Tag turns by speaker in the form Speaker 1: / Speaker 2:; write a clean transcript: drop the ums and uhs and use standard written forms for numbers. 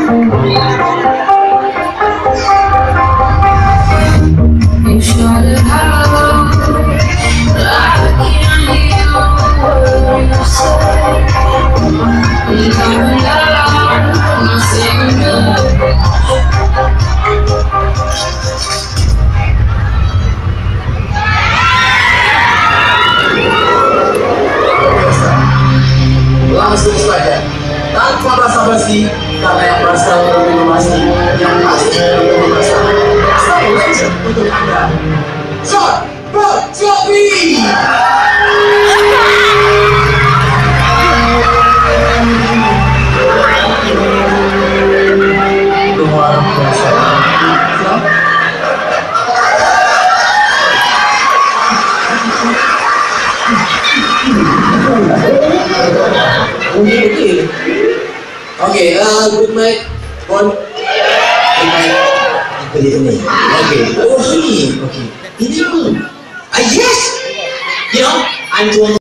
Speaker 1: You shot it out, I can't hear what you say. I'm coming out, I'm saying no.
Speaker 2: Langsung saja, tanpa basa-basi, karena yang merasa lebih pasti, yang pasti lebih merasa. Satu legend untuk Anda, John Bon Jovi. Luar biasa. Okay, good night, Bon. Good night. Ini. Okay. Oh, ini. Okay. Ini. Yes. You know, I'm 20